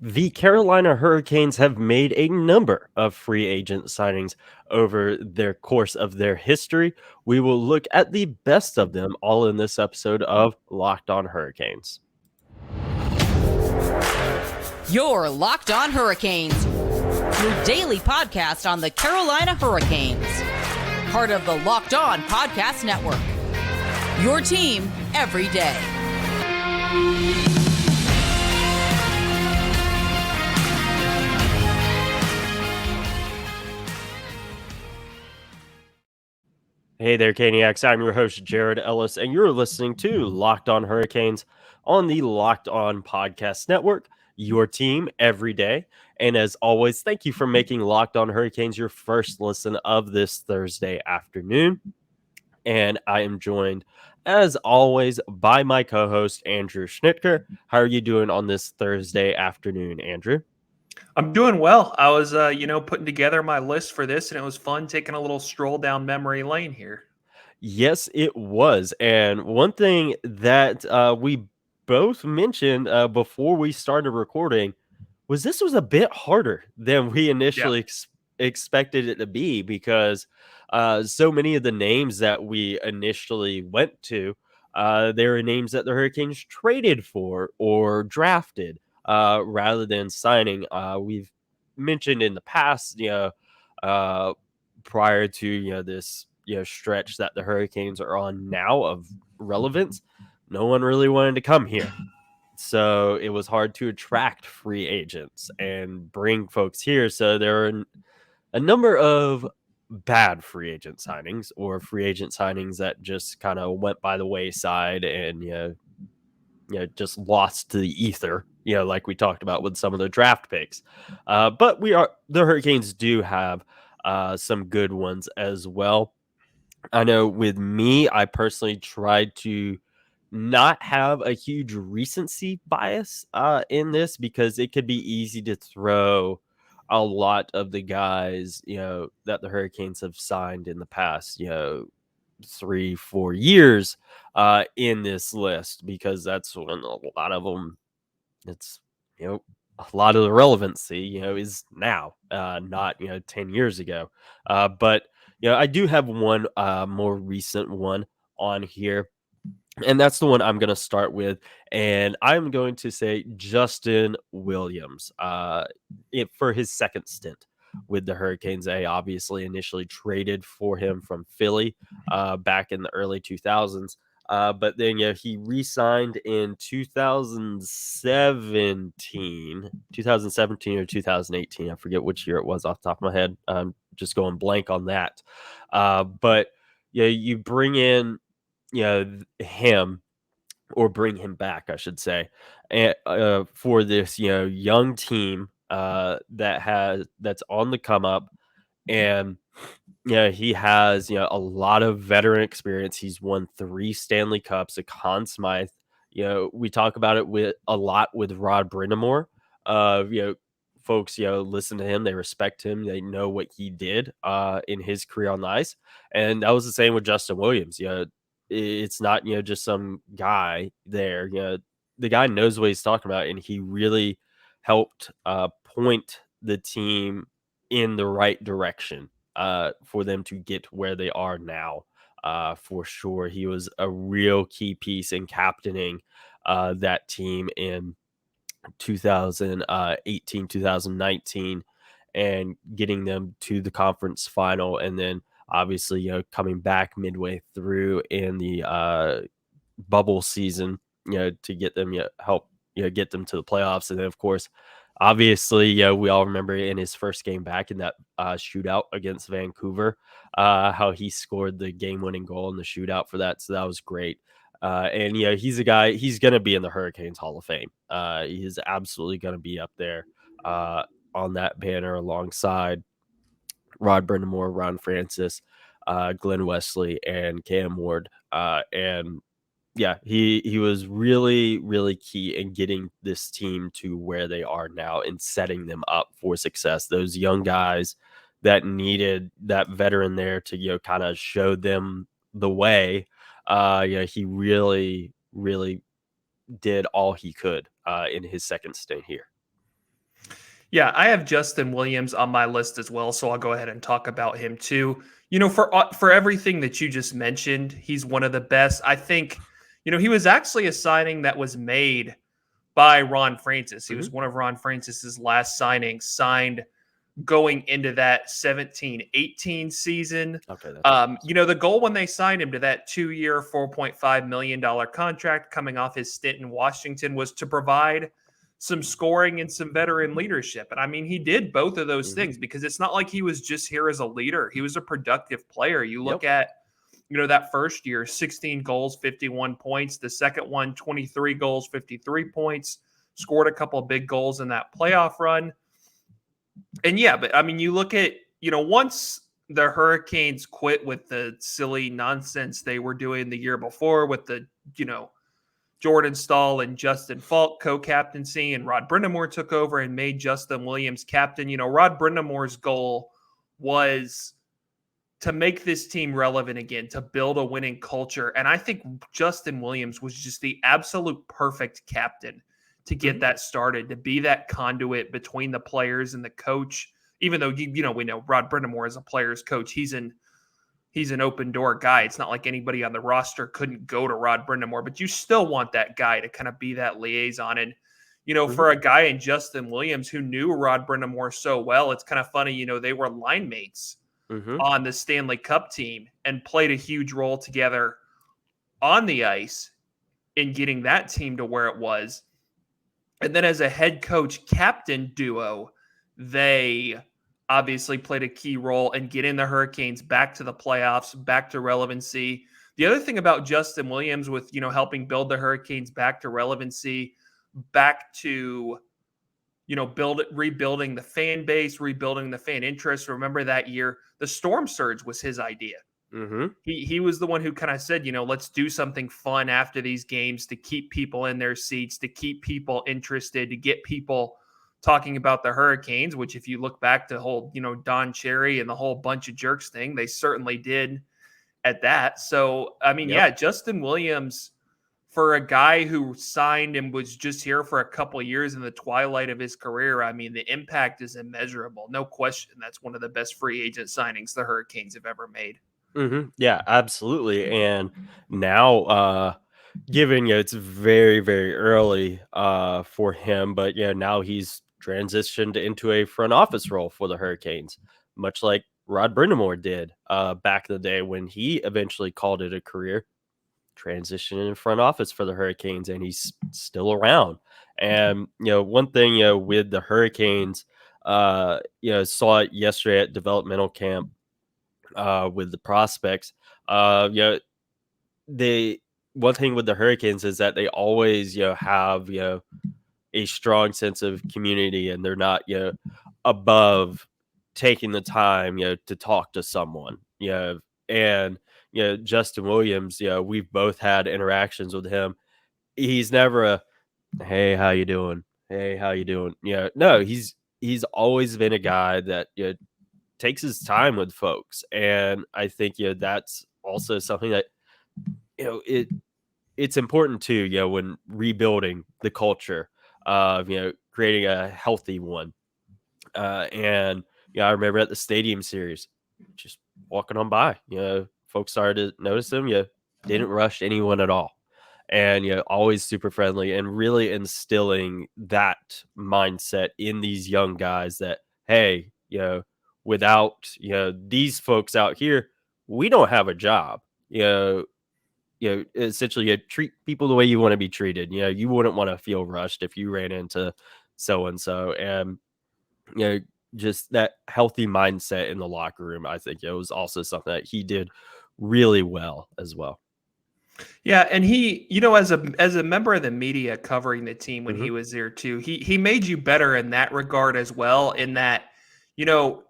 The Carolina Hurricanes have made a number of free agent signings over their course of their history. We will look at the best of them all in this episode of Locked On Hurricanes. Your Locked On Hurricanes, your daily podcast on the Carolina Hurricanes. Part of the Locked On Podcast Network. Your team every day. Hey there, Caniacs. I'm your host, Jared Ellis, and you're listening to Locked On Hurricanes on the Locked On Podcast Network, your team every day. And as always, thank you for making Locked On Hurricanes your first listen of this Thursday afternoon. And I am joined, as always, by my co-host, Andrew Schnittker. How are you doing on this Thursday afternoon, Andrew? I'm doing well. I was, putting together my list for this, and it was fun taking a little stroll down memory lane here. Yes, it was. And one thing that we both mentioned before we started recording was this was a bit harder than we initially expected it to be because so many of the names that we initially went to, they were names that the Hurricanes traded for or drafted rather than signing. We've mentioned in the past, prior to this stretch that the Hurricanes are on now of relevance, no one really wanted to come here. So it was hard to attract free agents and bring folks here. So there are a number of bad free agent signings or free agent signings that just kind of went by the wayside and just lost to the ether. Like we talked about with some of the draft picks. But the Hurricanes do have some good ones as well. I know with me, I personally tried to not have a huge recency bias in this because it could be easy to throw a lot of the guys, that the Hurricanes have signed in the past, 3-4 years in this list because that's when a lot of them, it's, a lot of the relevancy, is now, not, 10 years ago. But, I do have one more recent one on here. And that's the one I'm going to start with. And I'm going to say Justin Williams for his second stint with the Hurricanes. They obviously initially traded for him from Philly back in the early 2000s. But then, he re-signed in 2017 or 2018. I forget which year it was off the top of my head. I'm just going blank on that. But you bring in, him, or bring him back, I should say, and for this, young team that's on the come up, and he has a lot of veteran experience. He's won 3 Stanley Cups, a Conn Smythe. We talk about it with a lot with Rod Brind'amour. Folks, listen to him. They respect him. They know what he did in his career on the ice, and that was the same with Justin Williams. It's not just some guy there. The guy knows what he's talking about, and he really helped point the team in the right direction for them to get where they are now. For sure, he was a real key piece in captaining that team in 2018, 2019, and getting them to the conference final, and then obviously coming back midway through in the bubble season, to get them help get them to the playoffs. And then of course, obviously, we all remember in his first game back in that shootout against Vancouver, how he scored the game-winning goal in the shootout for that. So that was great. And he's a guy. He's going to be in the Hurricanes Hall of Fame. He's absolutely going to be up there on that banner alongside Rod Brind'amour, Ron Francis, Glenn Wesley, and Cam Ward. And yeah, he was really, really key in getting this team to where they are now and setting them up for success. Those young guys that needed that veteran there to kind of show them the way. He really, really did all he could in his second stint here. Yeah, I have Justin Williams on my list as well, so I'll go ahead and talk about him too. For everything that you just mentioned, he's one of the best. I think, he was actually a signing that was made by Ron Francis. He Hmm. was one of Ron Francis's last signings, signed going into that 17-18 season. Okay, that's right. The goal when they signed him to that 2-year, $4.5 million contract coming off his stint in Washington was to provide some scoring and some veteran leadership. And I mean, he did both of those Hmm. things because it's not like he was just here as a leader. He was a productive player. You Yep. look at, that first year, 16 goals, 51 points. The second one, 23 goals, 53 points. Scored a couple of big goals in that playoff run. And yeah, but I mean, you look at, once the Hurricanes quit with the silly nonsense they were doing the year before with the, Jordan Stahl and Justin Falk co-captaincy, and Rod Brind'amour took over and made Justin Williams captain. Rod Brind'amour's goal was to make this team relevant again, to build a winning culture. And I think Justin Williams was just the absolute perfect captain to get Hmm. that started, to be that conduit between the players and the coach. Even though we know Rod Brind'amour is a player's coach, he's an open door guy. It's not like anybody on the roster couldn't go to Rod Brind'amour, but you still want that guy to kind of be that liaison. And Hmm. for a guy in Justin Williams who knew Rod Brind'amour so well, it's kind of funny. They were line mates Hmm. on the Stanley Cup team and played a huge role together on the ice in getting that team to where it was. And then as a head coach captain duo, they obviously played a key role in getting the Hurricanes back to the playoffs, back to relevancy. The other thing about Justin Williams with, helping build the Hurricanes back to relevancy, back to, rebuilding the fan base, rebuilding the fan interest. Remember that year, the storm surge was his idea. Hmm. He was the one who kind of said, let's do something fun after these games to keep people in their seats, to keep people interested, to get people talking about the Hurricanes, which if you look back to whole, Don Cherry and the whole bunch of jerks thing, they certainly did at that. So, I mean, Yep. yeah, Justin Williams, for a guy who signed and was just here for a couple of years in the twilight of his career, I mean, the impact is immeasurable. No question. That's one of the best free agent signings the Hurricanes have ever made. Hmm. Yeah, absolutely. And now, given it's very, very early for him, but yeah, now he's transitioned into a front office role for the Hurricanes, much like Rod Brind'amour did back in the day when he eventually called it a career transition in front office for the Hurricanes, and he's still around. And one thing with the Hurricanes, saw it yesterday at developmental camp with the prospects. They one thing with the Hurricanes is that they always have a strong sense of community, and they're not above taking the time to talk to someone. And Justin Williams, we've both had interactions with him. He's never a hey, how you doing? Hey, how you doing? No, he's always been a guy that takes his time with folks, and I think that's also something that it's important too. When rebuilding the culture of creating a healthy one, and I remember at the stadium series, just walking on by, folks started to notice him. Didn't rush anyone at all, and always super friendly, and really instilling that mindset in these young guys that hey, without these folks out here, we don't have a job. Essentially, treat people the way you want to be treated. You wouldn't want to feel rushed if you ran into so and so, and you know, just that healthy mindset in the locker room. I think it was also something that he did really well as well. Yeah, and he, as a member of the media covering the team when Hmm. he was there too, he made you better in that regard as well. In that, you know,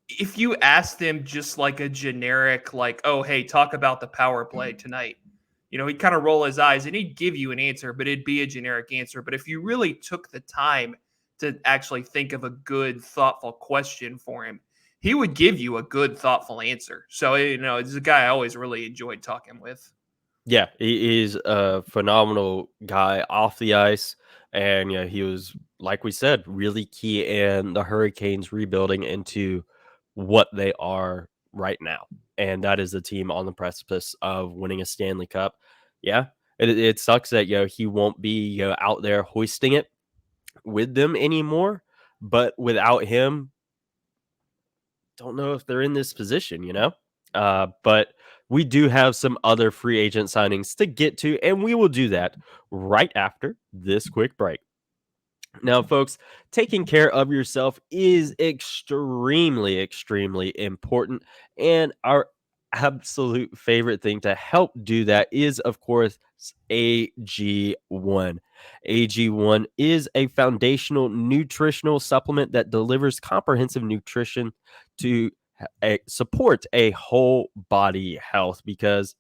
if you asked him just like a generic, like, oh, hey, talk about the power play tonight, he'd kind of roll his eyes and he'd give you an answer, but it'd be a generic answer. But if you really took the time to actually think of a good, thoughtful question for him, he would give you a good, thoughtful answer. So, it's a guy I always really enjoyed talking with. Yeah, he's a phenomenal guy off the ice, and he was like we said, really key in the Hurricanes rebuilding into what they are right now. And that is a team on the precipice of winning a Stanley Cup. Yeah, it sucks that he won't be out there hoisting it with them anymore. But without him, don't know if they're in this position. But we do have some other free agent signings to get to, and we will do that right after this quick break. Now, folks, taking care of yourself is extremely, extremely important. And our absolute favorite thing to help do that is, of course, AG1. AG1 is a foundational nutritional supplement that delivers comprehensive nutrition to support a whole body health because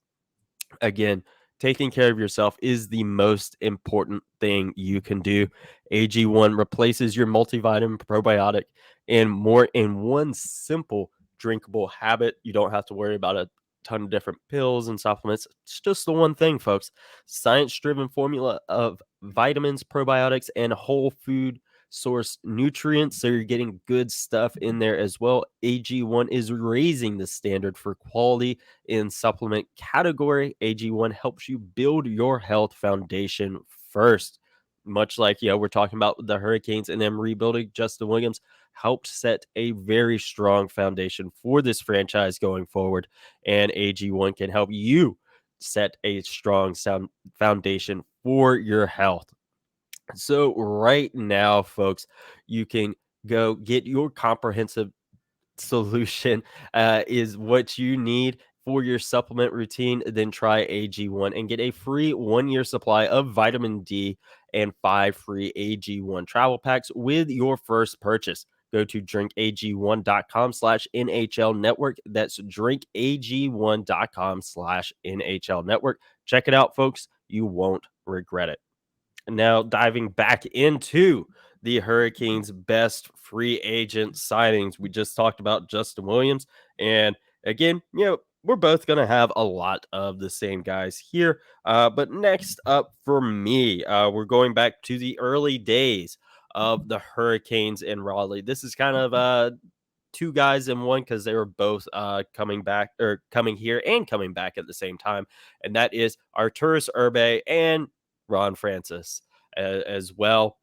again, taking care of yourself is the most important thing you can do. AG1 replaces your multivitamin, probiotic, and more in one simple drinkable habit. You don't have to worry about a ton of different pills and supplements. It's just the one thing, folks. Science driven formula of vitamins, probiotics, and whole food source nutrients. So you're getting good stuff in there as well. AG1 is raising the standard for quality in supplement category. AG1 helps you build your health foundation first. Much like, we're talking about the Hurricanes and them rebuilding, Justin Williams helped set a very strong foundation for this franchise going forward. And AG1 can help you set a strong sound foundation for your health. So right now, folks, you can go get your comprehensive solution is what you need for your supplement routine. Then try AG1 and get a free 1-year supply of vitamin D and 5 free AG1 travel packs with your first purchase. Go to drinkag1.com/NHL network. That's drinkag1.com/NHL network. Check it out, folks. You won't regret it. Now, diving back into the Hurricanes' best free agent signings, we just talked about Justin Williams. And again, we're both going to have a lot of the same guys here. But next up for me, we're going back to the early days of the Hurricanes in Raleigh. This is kind of two guys in one because they were both coming here and coming back at the same time. And that is Arturas Irbe and Ron Francis as well.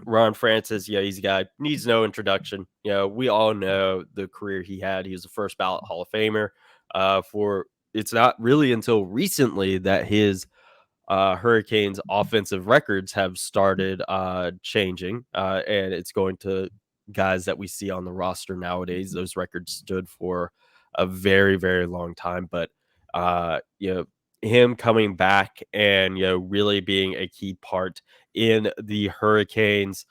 Ron Francis, he's a guy, needs no introduction. We all know the career he had. He was a first ballot Hall of Famer. It's not really until recently that his Hurricanes offensive records have started changing, and it's going to guys that we see on the roster nowadays. Those records stood for a very, very long time, but him coming back and really being a key part in the Hurricanes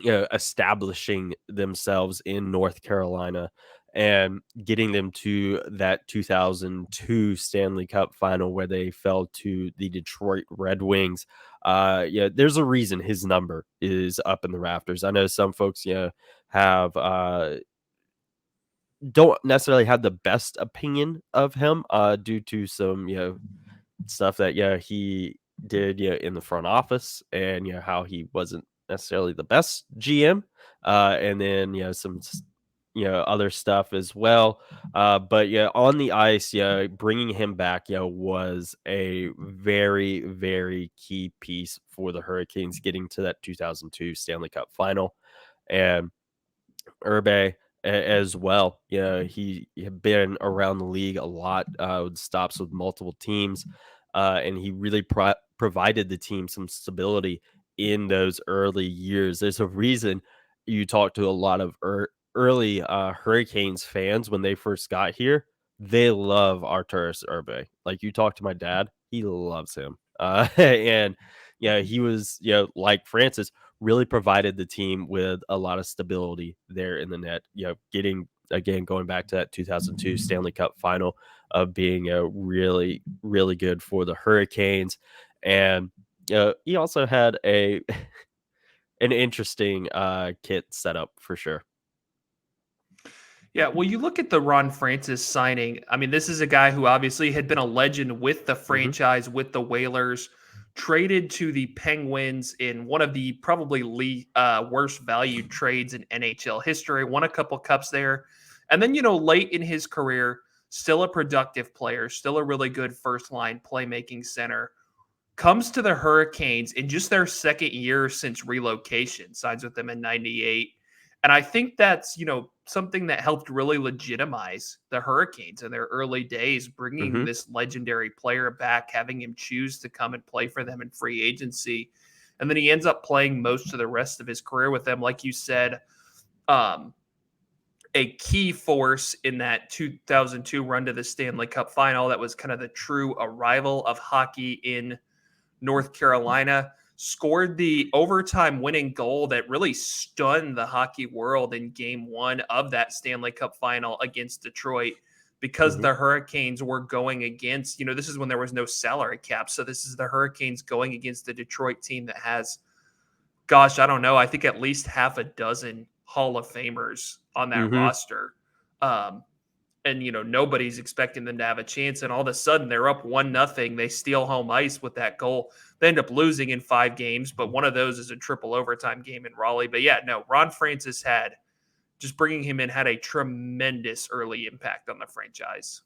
establishing themselves in North Carolina and getting them to that 2002 Stanley Cup final where they fell to the Detroit Red Wings. There's a reason his number is up in the rafters. I know some folks have don't necessarily have the best opinion of him due to some stuff that he did in the front office and how he wasn't necessarily the best GM and then some other stuff as well, but on the ice bringing him back was a very, very key piece for the Hurricanes getting to that 2002 Stanley Cup final. And Irbe as well. He had been around the league a lot, with stops with multiple teams, and he really provided the team some stability in those early years. There's a reason you talk to a lot of early Hurricanes fans when they first got here. They love Arturas Irbe. Like you talk to my dad, he loves him. And he was, like Francis, really provided the team with a lot of stability there in the net. Going back to that 2002 Stanley Cup final of being really, really good for the Hurricanes. And he also had an interesting kit setup for sure. Yeah, well, you look at the Ron Francis signing. I mean, this is a guy who obviously had been a legend with the franchise, with the Whalers, traded to the Penguins in one of the probably worst valued trades in NHL history, won a couple cups there. And then, late in his career, still a productive player, still a really good first line playmaking center, comes to the Hurricanes in just their second year since relocation, signs with them in 98. And I think that's, something that helped really legitimize the Hurricanes in their early days, bringing this legendary player back, having him choose to come and play for them in free agency. And then he ends up playing most of the rest of his career with them. Like you said, a key force in that 2002 run to the Stanley Cup final. That was kind of the true arrival of hockey in North Carolina, scored the overtime winning goal that really stunned the hockey world in game 1 of that Stanley Cup final against Detroit, because the Hurricanes were going against, this is when there was no salary cap. So this is the Hurricanes going against the Detroit team that has, gosh, I don't know, I think at least half a dozen Hall of Famers on that roster. And, nobody's expecting them to have a chance. And all of a sudden they're up 1-0. They steal home ice with that goal. They end up losing in 5 games, but one of those is a triple overtime game in Raleigh. But yeah, no, Ron Francis just bringing him in had a tremendous early impact on the franchise.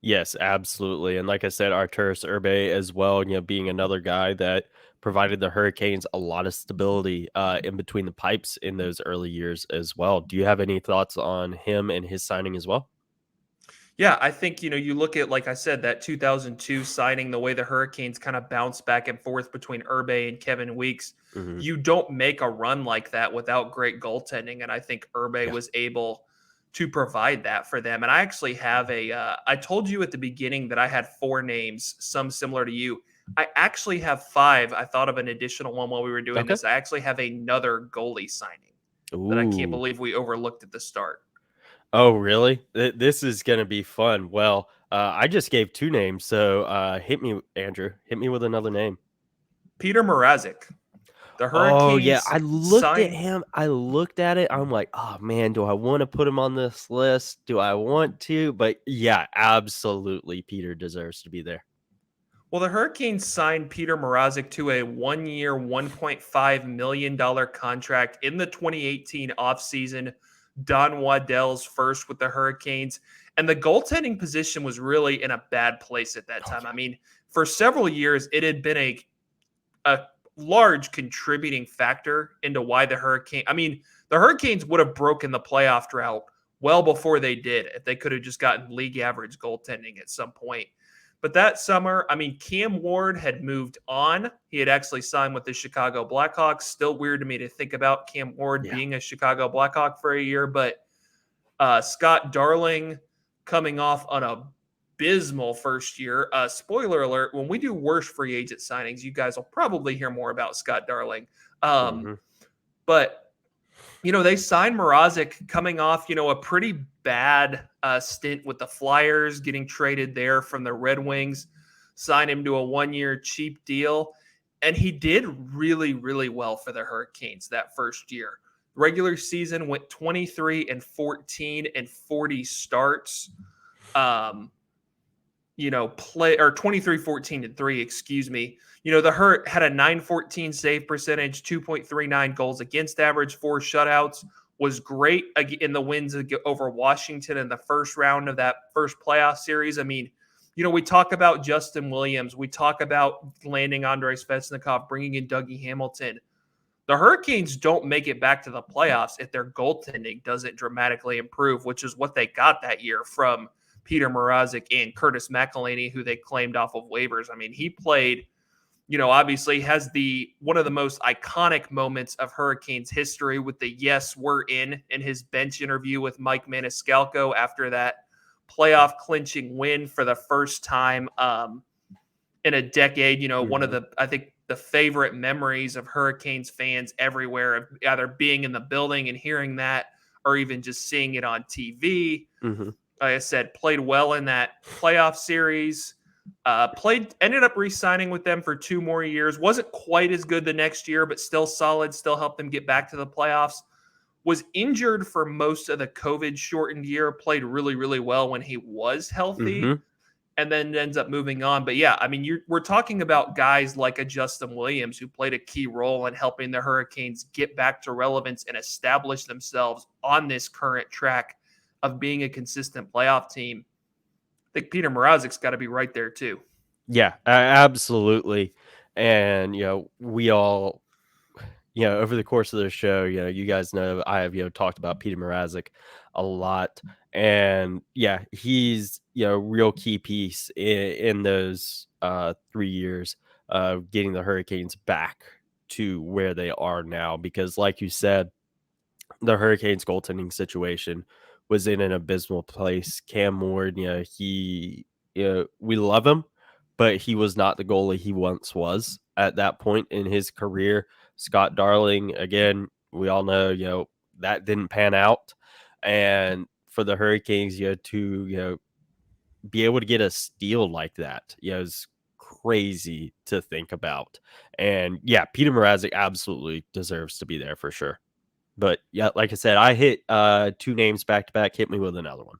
Yes, absolutely. And like I said, Arturas Urbe as well, being another guy that provided the Hurricanes a lot of stability in between the pipes in those early years as well. Do you have any thoughts on him and his signing as well? Yeah, I think, you look at, like I said, that 2002 signing, the way the Hurricanes kind of bounced back and forth between Urbe and Kevin Weeks. You don't make a run like that without great goaltending. And I think Urbe was able to provide that for them. And I actually have I told you at the beginning that I had 4 names, some similar to you. I actually have 5. I thought of an additional one while we were doing this. I actually have another goalie signing that I can't believe we overlooked at the start. Oh, really? This is going to be fun. Well, I just gave 2 names, so hit me, Andrew. Hit me with another name. Peter Mrazek. The Hurricanes. Oh, yeah. I looked at him. I looked at it. I'm like, oh, man, do I want to put him on this list? Do I want to? But yeah, absolutely. Peter deserves to be there. Well, the Hurricanes signed Peter Mrazek to a 1-year, $1.5 million contract in the 2018 offseason. Don Waddell's first with the Hurricanes. And the goaltending position was really in a bad place at that time. I mean, for several years, it had been a large contributing factor into why the Hurricanes would have broken the playoff drought well before they did if they could have just gotten league average goaltending at some point. But that summer, Cam Ward had moved on. He had actually signed with the Chicago Blackhawks. Still weird to me to think about Cam Ward being a Chicago Blackhawk for a year. But Scott Darling coming off an abysmal first year. Spoiler alert, when we do worst free agent signings, you guys will probably hear more about Scott Darling. But they signed Mrazek coming off, a pretty bad stint with the Flyers, getting traded there from the Red Wings, signed him to a 1-year cheap deal. And he did really, really well for the Hurricanes that first year. Regular season went 23-14 and 40 starts. 23-14-3, excuse me. The Hurt had a .914 save percentage, 2.39 goals against average, 4 shutouts, was great in the wins over Washington in the first round of that first playoff series. We talk about Justin Williams. We talk about landing Andrei Svechnikov, bringing in Dougie Hamilton. The Hurricanes don't make it back to the playoffs if their goaltending doesn't dramatically improve, which is what they got that year from Peter Mrazek and Curtis McElhinney, who they claimed off of waivers. He played, obviously has one of the most iconic moments of Hurricanes history with the "yes, we're in" his bench interview with Mike Maniscalco after that playoff clinching win for the first time in a decade. One of the favorite memories of Hurricanes fans everywhere, of either being in the building and hearing that, or even just seeing it on TV. Like I said, played well in that playoff series. Ended up re-signing with them for 2 more years. Wasn't quite as good the next year, but still solid. Still helped them get back to the playoffs. Was injured for most of the COVID-shortened year. Played really, really well when he was healthy. and then ends up moving on. But yeah, I mean, we're talking about guys like a Justin Williams who played a key role in helping the Hurricanes get back to relevance and establish themselves on this current track of being a consistent playoff team. I think Peter Mrazek's got to be right there too. Yeah, absolutely. And, we all, over the course of the show, you guys know I have, talked about Peter Mrazek a lot. And yeah, he's, real key piece in those 3 years of getting the Hurricanes back to where they are now. Because like you said, the Hurricanes goaltending situation was in an abysmal place. Cam Ward, we love him, but he was not the goalie he once was at that point in his career. Scott Darling, again, we all know, that didn't pan out. And for the Hurricanes, to, be able to get a steal like that, is crazy to think about. And yeah, Peter Mrazek absolutely deserves to be there for sure. But yeah, like I said, I hit 2 names back to back. Hit me with another one.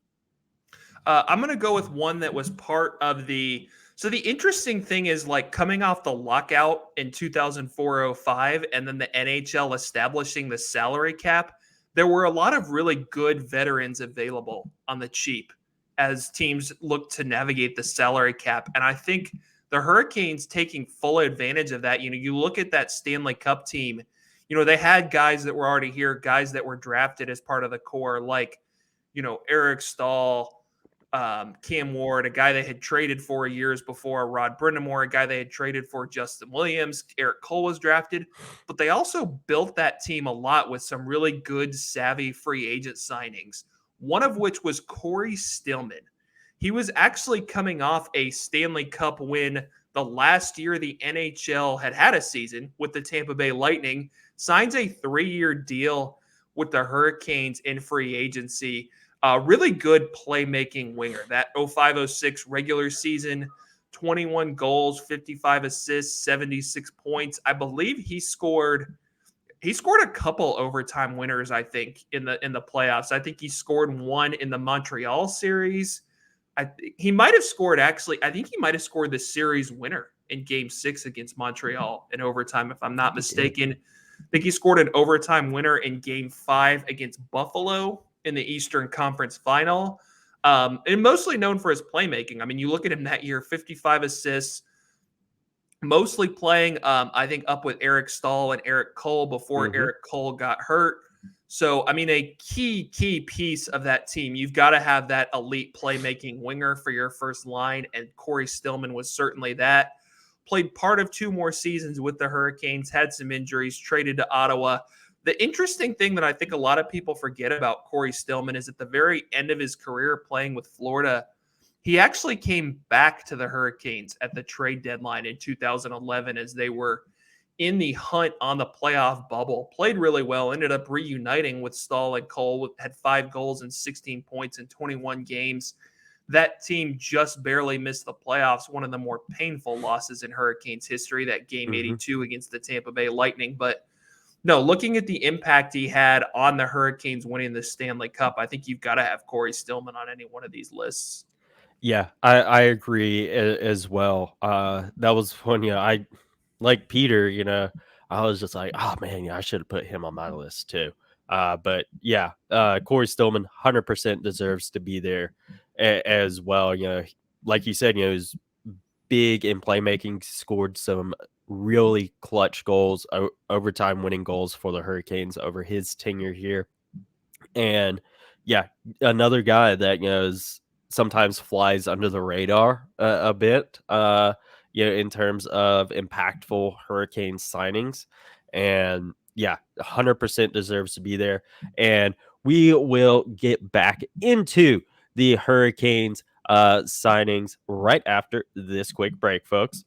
I'm going to go with one that was part of the. So the interesting thing is, like, coming off the lockout in 2004-05 and then the NHL establishing the salary cap, there were a lot of really good veterans available on the cheap as teams look to navigate the salary cap. And I think the Hurricanes taking full advantage of that. You look at that Stanley Cup team, they had guys that were already here, guys that were drafted as part of the core, like, Eric Stahl, Cam Ward, a guy they had traded for years before, Rod Brind'amour, a guy they had traded for, Justin Williams, Eric Cole was drafted. But they also built that team a lot with some really good, savvy free agent signings, one of which was Corey Stillman. He was actually coming off a Stanley Cup win the last year the NHL had a season with the Tampa Bay Lightning, signs a 3-year deal with the Hurricanes in free agency. Really good playmaking winger. That 05-06 regular season, 21 goals, 55 assists, 76 points. I believe he scored a couple overtime winners, I think, in the playoffs. I think he scored one in the Montreal series. He might have scored, actually, I think he might have scored the series winner in Game 6 against Montreal in overtime, if I'm not mistaken. I think he scored an overtime winner in Game 5 against Buffalo in the Eastern Conference Final, and mostly known for his playmaking. I mean, you look at him that year, 55 assists, mostly playing, I think, up with Eric Stahl and Eric Cole before Eric Cole got hurt. So, I mean, a key piece of that team. You've got to have that elite playmaking winger for your first line, and Corey Stillman was certainly that. Played part of 2 more seasons with the Hurricanes, had some injuries, traded to Ottawa. The interesting thing that I think a lot of people forget about Corey Stillman is at the very end of his career playing with Florida, he actually came back to the Hurricanes at the trade deadline in 2011 as they were in the hunt on the playoff bubble. Played really well, ended up reuniting with Stahl and Cole, had 5 goals and 16 points in 21 games. That team just barely missed the playoffs, one of the more painful losses in Hurricanes history, that Game 82 against the Tampa Bay Lightning. But no, looking at the impact he had on the Hurricanes winning the Stanley Cup, I think you've got to have Corey Stillman on any one of these lists. Yeah, I agree as well. That was when, I, like Peter, I was just like, oh man, I should have put him on my list too. But yeah, Corey Stillman 100% deserves to be there as well. Like you said, he's big in playmaking, scored some really clutch goals, overtime winning goals for the Hurricanes over his tenure here. And yeah, another guy that, is sometimes flies under the radar a bit, in terms of impactful Hurricane signings. And yeah, 100% deserves to be there. And we will get back into the Hurricanes signings right after this quick break, folks.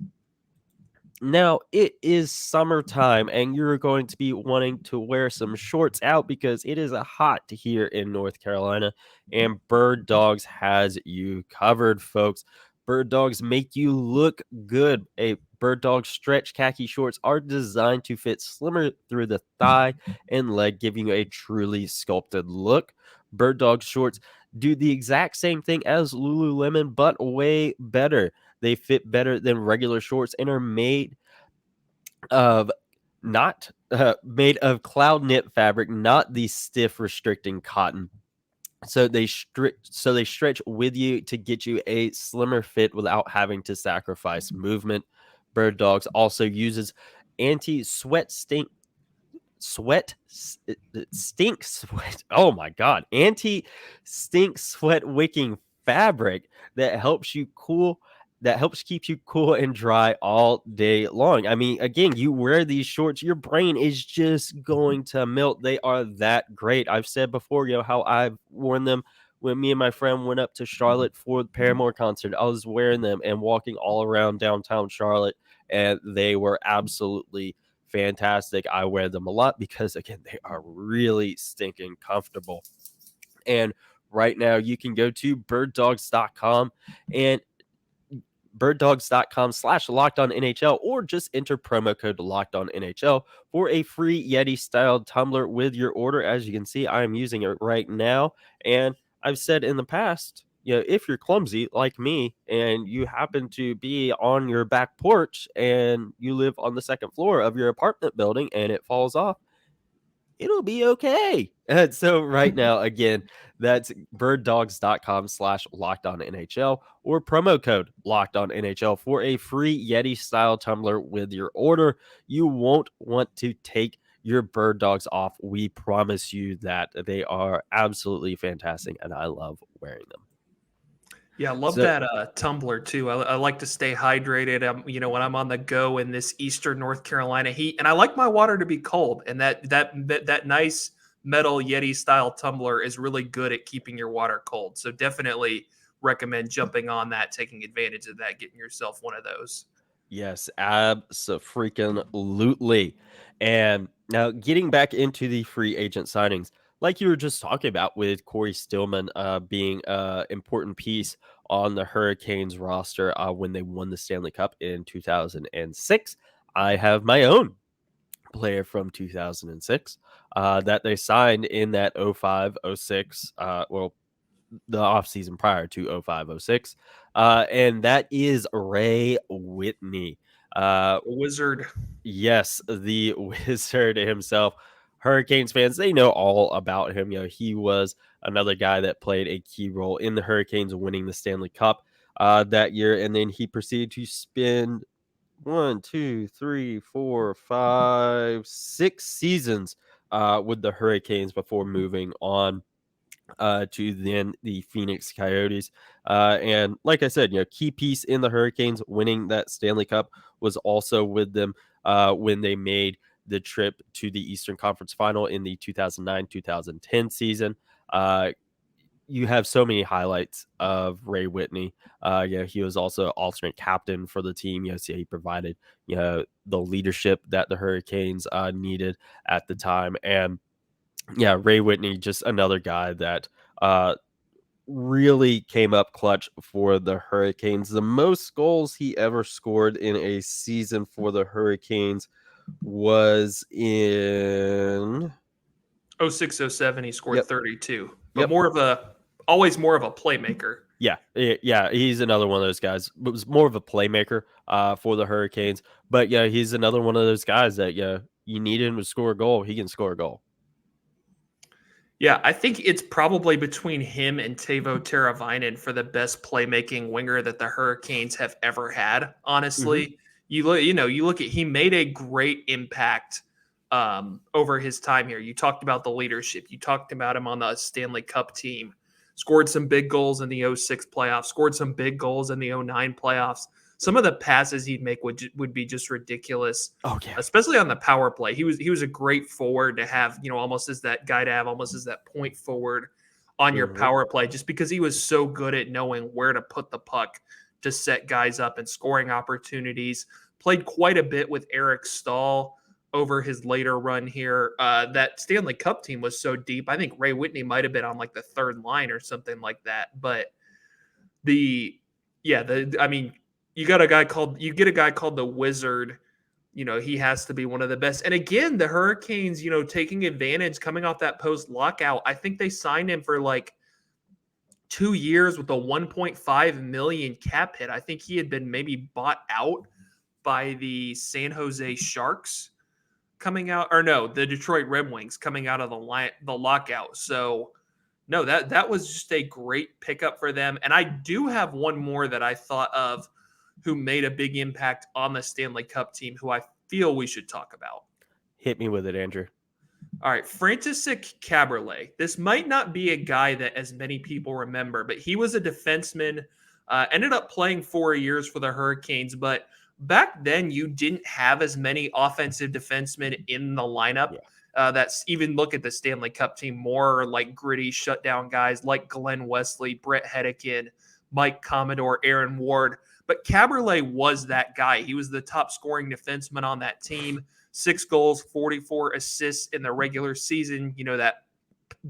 Now, it is summertime, and you're going to be wanting to wear some shorts out because it is hot here in North Carolina, and Birddogs has you covered, folks. Birddogs make you look good. Birddogs stretch khaki shorts are designed to fit slimmer through the thigh and leg, giving you a truly sculpted look. Birddogs shorts do the exact same thing as Lululemon, but way better. They fit better than regular shorts and are made of not made of cloud knit fabric, not the stiff restricting cotton. So they stretch with you to get you a slimmer fit without having to sacrifice movement. Bird Dogs also uses anti-sweat stink sweat. Oh my god, anti stink sweat wicking fabric that helps you cool. That helps keep you cool and dry all day long. I mean, again, you wear these shorts, your brain is just going to melt. They are that great. I've said before, how I've worn them when me and my friend went up to Charlotte for the Paramore concert. I was wearing them and walking all around downtown Charlotte, and they were absolutely fantastic. I wear them a lot because, again, they are really stinking comfortable. And right now you can go to birddogs.com and birddogs.com/lockedonnhl, or just enter promo code lockedonnhl for a free Yeti styled tumbler with your order. As you can see, I am using it right now. And I've said in the past, if you're clumsy like me and you happen to be on your back porch and you live on the second floor of your apartment building and it falls off, it'll be okay. And so right now, again, that's birddogs.com/lockedonnhl or promo code lockedonnhl for a free Yeti style tumbler with your order. You won't want to take your Bird Dogs off. We promise you that they are absolutely fantastic, and I love wearing them. Yeah, I love that tumbler too. I like to stay hydrated. When I'm on the go in this eastern North Carolina heat, and I like my water to be cold. And that nice metal Yeti style tumbler is really good at keeping your water cold. So definitely recommend jumping on that, taking advantage of that, getting yourself one of those. Yes, abso-freaking-lutely. And now getting back into the free agent signings, like you were just talking about with Corey Stillman being an important piece on the Hurricanes roster when they won the Stanley Cup in 2006. I have my own player from 2006 that they signed in that 05-06, the offseason prior to 05-06. And that is Ray Whitney. Wizard. Yes, the wizard himself. Hurricanes fans, they know all about him. He was another guy that played a key role in the Hurricanes winning the Stanley Cup that year. And then he proceeded to spend 6 seasons with the Hurricanes before moving on to then the Phoenix Coyotes. And like I said, key piece in the Hurricanes winning that Stanley Cup was also with them when they made the trip to the Eastern Conference Final in the 2009-2010 season. You have so many highlights of Ray Whitney. He was also alternate captain for the team. So he provided, the leadership that the Hurricanes needed at the time. And yeah, Ray Whitney, just another guy that really came up clutch for the Hurricanes. The most goals he ever scored in a season for the Hurricanes was in 06-07. He scored 32, but Yep. always more of a playmaker. Yeah, he's another one of those guys. It was more of a playmaker for the Hurricanes, but yeah, he's another one of those guys that you need him to score a goal. He can score a goal. Yeah, I think it's probably between him and Teuvo Teravainen for the best playmaking winger that the Hurricanes have ever had. Honestly, you look at he made a great impact over his time here. You talked about the leadership. You talked about him on the Stanley Cup team. Scored some big goals in the 06 playoffs. Scored some big goals in the 09 playoffs. Some of the passes he'd make would be just ridiculous. Oh yeah, especially on the power play. He was a great forward to have, almost as that point forward on your power play, just because he was so good at knowing where to put the puck to set guys up and scoring opportunities. Played quite a bit with Eric Stahl over his later run here. That Stanley Cup team was so deep. I think Ray Whitney might have been on like the third line or something like that. But you get a guy called the Wizard. He has to be one of the best. And again, the Hurricanes, taking advantage, coming off that post lockout, I think they signed him for like 2 years with a 1.5 million cap hit. I think he had been maybe bought out by the San Jose Sharks coming out, or no, the Detroit Red Wings coming out of the lockout. So no, that was just a great pickup for them. And I do have one more that I thought of who made a big impact on the Stanley Cup team who I feel we should talk about. Hit me with it, Andrew. All right, František Kaberle. This might not be a guy that as many people remember, but he was a defenseman, ended up playing 4 years for the Hurricanes. But back then, you didn't have as many offensive defensemen in the lineup. That's even look at the Stanley Cup team, more like gritty shutdown guys like Glenn Wesley, Brett Hedican, Mike Commodore, Aaron Ward. But Kaberle was that guy. He was the top scoring defenseman on that team. 6 goals, 44 assists in the regular season. You know, that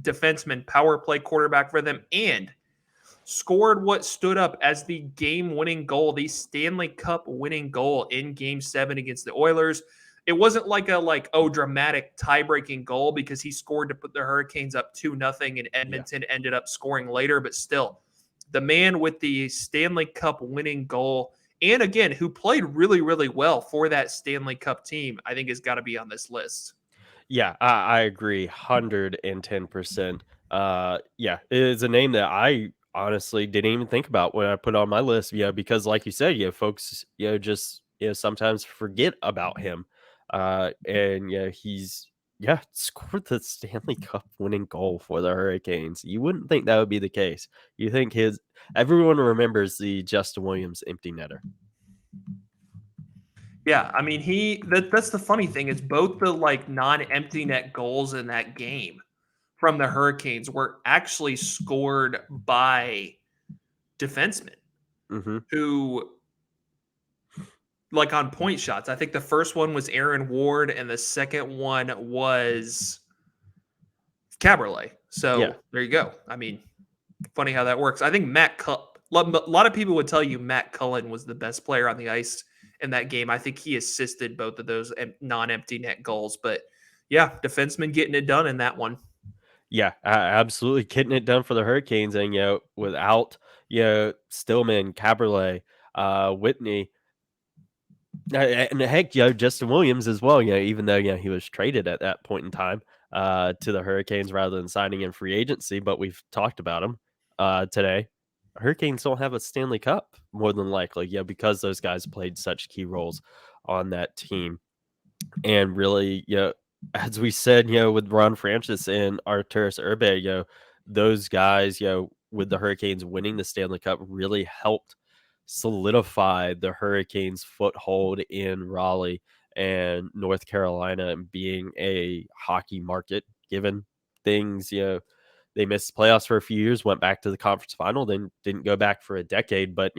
defenseman power play quarterback for them, and scored what stood up as the game-winning goal, the Stanley Cup winning goal in Game 7 against the Oilers. It wasn't like a dramatic tie-breaking goal because he scored to put the Hurricanes up 2-0 and Edmonton ended up scoring later, but still, the man with the Stanley Cup winning goal, and again, who played really, really well for that Stanley Cup team, I think has got to be on this list. Yeah, I agree 110%. Yeah, it is a name that I honestly didn't even think about when I put it on my list, because like you said, folks, just, sometimes forget about him. And he's, scored the Stanley Cup winning goal for the Hurricanes. You wouldn't think that would be the case. You think everyone remembers the Justin Williams empty netter. Yeah, I mean, that's the funny thing is both the non-empty net goals in that game from the Hurricanes were actually scored by defensemen who on point shots. I think the first one was Aaron Ward and the second one was Kaberle. So there you go. I mean, funny how that works. I think a lot of people would tell you Matt Cullen was the best player on the ice in that game. I think he assisted both of those non-empty net goals. But yeah, defenseman getting it done in that one. Yeah, absolutely getting it done for the Hurricanes. And, without, Stillman, Kaberle, Whitney, and heck, Justin Williams as well, even though, he was traded at that point in time to the Hurricanes rather than signing in free agency. But we've talked about him today. Hurricanes don't have a Stanley Cup more than likely, because those guys played such key roles on that team. And really, as we said, with Ron Francis and Arturas Urbe, those guys, with the Hurricanes winning the Stanley Cup really helped solidify the Hurricanes' foothold in Raleigh and North Carolina and being a hockey market, given things, they missed playoffs for a few years, went back to the conference final, then didn't go back for a decade. But,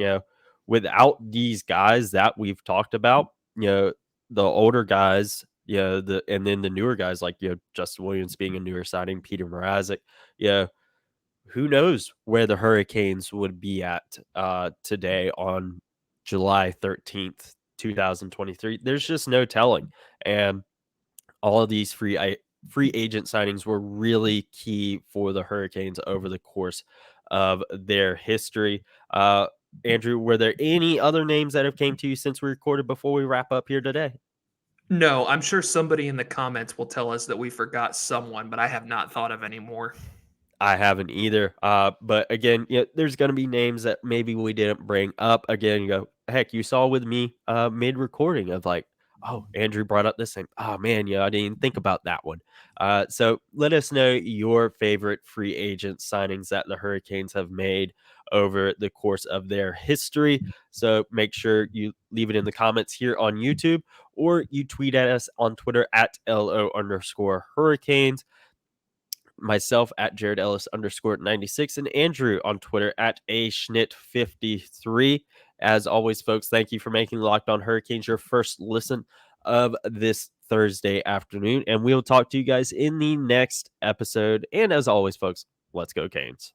without these guys that we've talked about, the older guys, and then the newer guys like, Justin Williams being a newer signing, Peter Mrazek, who knows where the Hurricanes would be at today on July 13th, 2023. There's just no telling. And all of these free agent signings were really key for the Hurricanes over the course of their history. Andrew, were there any other names that have came to you since we recorded before we wrap up here today? No, I'm sure somebody in the comments will tell us that we forgot someone, but I have not thought of any more. I haven't either. But again, there's going to be names that maybe we didn't bring up. Again, heck, you saw with me mid-recording of like, oh, Andrew brought up this thing. Oh, man, I didn't even think about that one. So let us know your favorite free agent signings that the Hurricanes have made over the course of their history. So make sure you leave it in the comments here on YouTube, or you tweet at us on Twitter at LO_Hurricanes. Myself at Jared Ellis _96, and Andrew on Twitter at ASchnitt53. As always, folks, thank you for making Locked On Hurricanes your first listen of this Thursday afternoon. And we'll talk to you guys in the next episode. And as always, folks, let's go Canes.